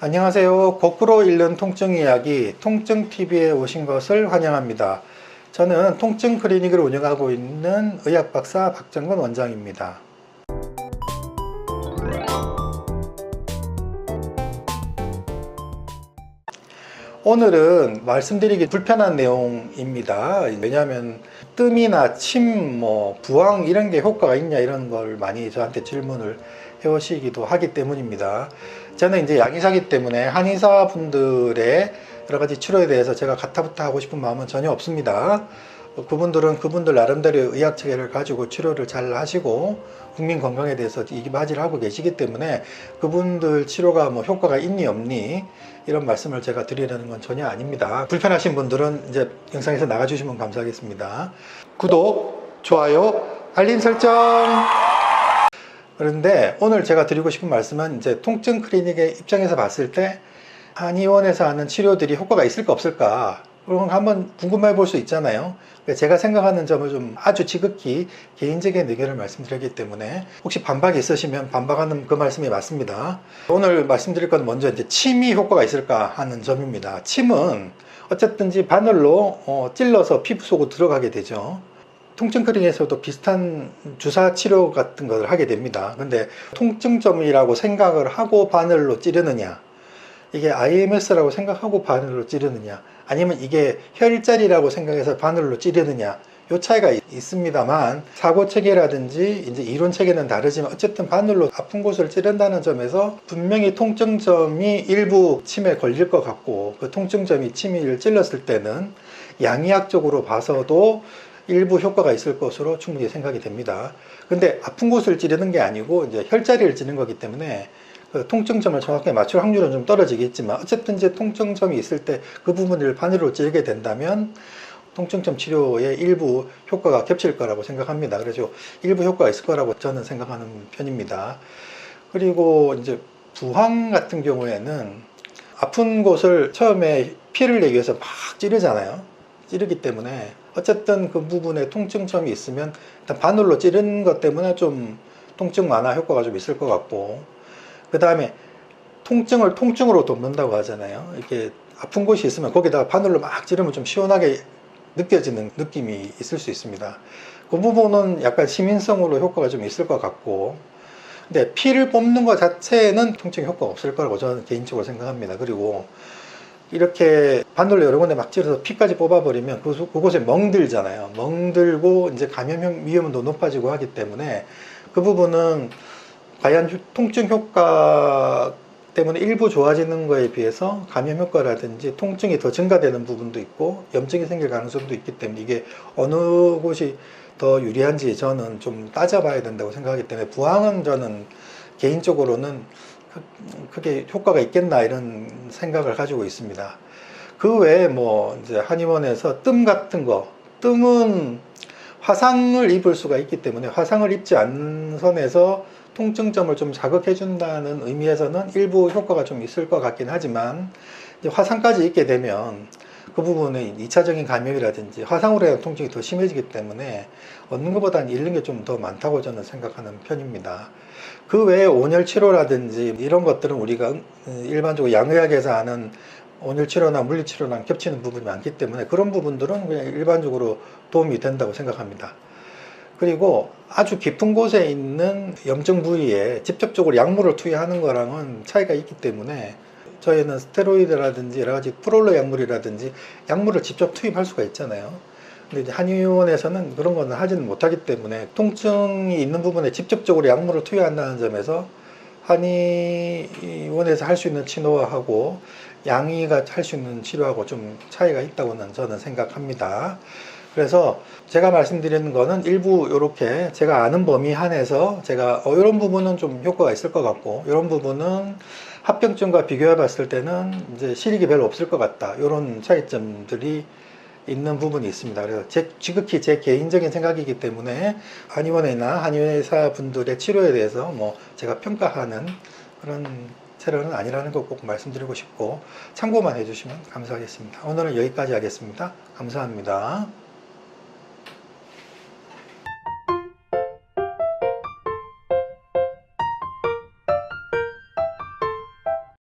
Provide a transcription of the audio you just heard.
안녕하세요. 거꾸로 읽는 통증 이야기 통증TV에 오신 것을 환영합니다. 저는 통증 클리닉을 운영하고 있는 의학박사 박정근 원장입니다. 오늘은 말씀드리기 불편한 내용입니다. 왜냐하면 뜸이나 침, 부항 이런 게 효과가 있냐 이런 걸 많이 저한테 질문을 해오시기도 하기 때문입니다. 저는 이제 양의사이기 때문에 한의사 분들의 여러 가지 치료에 대해서 제가 가타부타 하고 싶은 마음은 전혀 없습니다. 그분들은 그분들 나름대로의 의학 체계를 가지고 치료를 잘 하시고 국민 건강에 대해서 이기바지를 하고 계시기 때문에 그분들 치료가 효과가 있니 없니 이런 말씀을 제가 드리려는 건 전혀 아닙니다. 불편하신 분들은 이제 영상에서 나가주시면 감사하겠습니다. 구독, 좋아요, 알림 설정. 그런데 오늘 제가 드리고 싶은 말씀은 이제 통증 클리닉의 입장에서 봤을 때 한의원에서 하는 치료들이 효과가 있을까 없을까 그런 거 한번 궁금해 볼 수 있잖아요. 제가 생각하는 점을 좀 아주 지극히 개인적인 의견을 말씀드리기 때문에 혹시 반박이 있으시면 반박하는 그 말씀이 맞습니다. 오늘 말씀드릴 건 먼저 이제 침이 효과가 있을까 하는 점입니다. 침은 어쨌든지 바늘로 찔러서 피부 속으로 들어가게 되죠. 통증 클리닉에서도 비슷한 주사 치료 같은 걸 하게 됩니다. 근데 통증점이라고 생각을 하고 바늘로 찌르느냐, 이게 IMS라고 생각하고 바늘로 찌르느냐, 아니면 이게 혈자리라고 생각해서 바늘로 찌르느냐, 요 차이가 있습니다만 사고 체계라든지 이제 이론 체계는 다르지만 어쨌든 바늘로 아픈 곳을 찌른다는 점에서 분명히 통증점이 일부 침에 걸릴 것 같고 그 통증점이 침을 찔렀을 때는 양의학적으로 봐서도 일부 효과가 있을 것으로 충분히 생각이 됩니다. 근데 아픈 곳을 찌르는 게 아니고 이제 혈자리를 찌르는 거기 때문에 그 통증점을 정확하게 맞출 확률은 좀 떨어지겠지만 어쨌든 이제 통증점이 있을 때 그 부분을 바늘로 찌르게 된다면 통증점 치료의 일부 효과가 겹칠 거라고 생각합니다. 그래서 일부 효과가 있을 거라고 저는 생각하는 편입니다. 그리고 이제 부항 같은 경우에는 아픈 곳을 처음에 피를 내기 위해서 막 찌르잖아요. 찌르기 때문에 어쨌든 그 부분에 통증점이 있으면 일단 바늘로 찌르는 것 때문에 좀 통증 완화 효과가 좀 있을 것 같고, 그 다음에 통증을 통증으로 돕는다고 하잖아요. 이렇게 아픈 곳이 있으면 거기다가 바늘로 막 찌르면 좀 시원하게 느껴지는 느낌이 있을 수 있습니다. 그 부분은 약간 시민성으로 효과가 좀 있을 것 같고, 근데 피를 뽑는 것 자체는 통증 효과가 없을 거라고 저는 개인적으로 생각합니다. 그리고 이렇게 바늘로 여러 군데 막 찔러서 피까지 뽑아버리면 그곳에 멍들잖아요. 멍들고 이제 감염 위험도 높아지고 하기 때문에 그 부분은 과연 통증 효과 때문에 일부 좋아지는 거에 비해서 감염 효과라든지 통증이 더 증가되는 부분도 있고 염증이 생길 가능성도 있기 때문에 이게 어느 곳이 더 유리한지 저는 좀 따져봐야 된다고 생각하기 때문에 부항은 저는 개인적으로는 크게 효과가 있겠나 이런 생각을 가지고 있습니다. 그 외에 이제 한의원에서 뜸 같은 거, 뜸은 화상을 입을 수가 있기 때문에 화상을 입지 않는 선에서 통증점을 좀 자극해 준다는 의미에서는 일부 효과가 좀 있을 것 같긴 하지만 이제 화상까지 입게 되면 그 부분에 2차적인 감염이라든지 화상으로 해야 통증이 더 심해지기 때문에 얻는 것보다는 잃는 게 좀 더 많다고 저는 생각하는 편입니다. 그 외에 온열 치료라든지 이런 것들은 우리가 일반적으로 양의학에서 하는 온열 치료나 물리 치료랑 겹치는 부분이 많기 때문에 그런 부분들은 그냥 일반적으로 도움이 된다고 생각합니다. 그리고 아주 깊은 곳에 있는 염증 부위에 직접적으로 약물을 투여하는 거랑은 차이가 있기 때문에 저희는 스테로이드라든지 여러 가지 프롤로 약물이라든지 약물을 직접 투입할 수가 있잖아요. 근데 이제 한의원에서는 그런 거는 하지는 못하기 때문에 통증이 있는 부분에 직접적으로 약물을 투여한다는 점에서 한의원에서 할 수 있는 치료하고 양의가 할 수 있는 치료하고 좀 차이가 있다고는 저는 생각합니다. 그래서 제가 말씀드리는 거는 일부 이렇게 제가 아는 범위 한해서 제가 이런 부분은 좀 효과가 있을 것 같고 이런 부분은 합병증과 비교해 봤을 때는 이제 실익이 별로 없을 것 같다 이런 차이점들이 있는 부분이 있습니다. 그래서 지극히 제 개인적인 생각이기 때문에 한의원이나 한의사 분들의 치료에 대해서 제가 평가하는 그런 체료는 아니라는 거 꼭 말씀드리고 싶고 참고만 해주시면 감사하겠습니다. 오늘은 여기까지 하겠습니다. 감사합니다.